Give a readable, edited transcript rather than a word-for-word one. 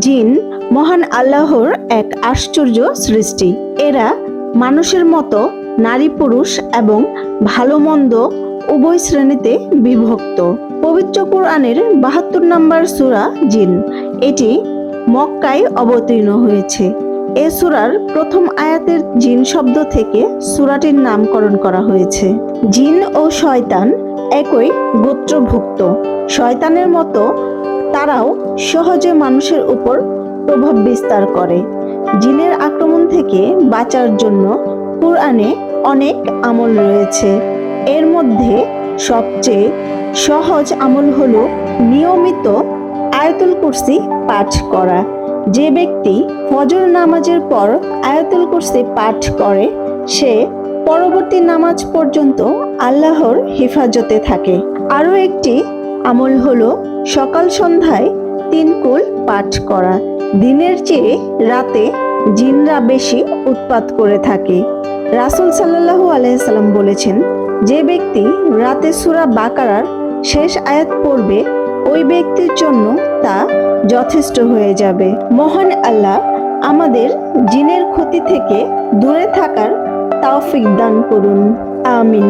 জিন মহান আল্লাহর এক আশ্চর্য সৃষ্টি। এরা মানুষের মতো নারী পুরুষ এবং ভালো মন্দ উভয় শ্রেণীতে বিভক্ত। পবিত্র কোরআনের ৭২ নম্বর সূরা জিন, এটি মক্কায় অবতীর্ণ হয়েছে। এ সূরার প্রথম আয়াতের জিন শব্দ থেকে সূরাটির নামকরণ করা হয়েছে। জিন ও শয়তান একই গোত্রভুক্ত। শয়তানের মতো তারাও সহজে মানুষের উপর প্রভাব বিস্তার করে। জিনের আক্রমণ থেকে বাঁচার জন্য কুরআনে অনেক আমল রয়েছে। এর মধ্যে সবচেয়ে সহজ আমল হলো নিয়মিত আয়াতুল কুরসি পাঠ করা। যে ব্যক্তি ফজর নামাজের পর আয়াতুল কুরসি পাঠ করে সে পরবর্তী নামাজ পর্যন্ত আল্লাহর হেফাজতে থাকে। আরও একটি আমল হলো সকাল সন্ধ্যায় ৩ কুল পাঠ করা। দিনের চেয়ে রাতে জিনরা বেশি উৎপাত করে থাকে। রাসূল সাল্লাল্লাহু আলাইহি সাল্লাম বলেছেন, যে ব্যক্তি রাতে সূরা বাকারার শেষ আয়াত পড়বে ওই ব্যক্তির জন্য তা যথেষ্ট হয়ে যাবে। মহান আল্লাহ আমাদের জিনের ক্ষতি থেকে দূরে থাকার তৌফিক দান করুন। আমিন।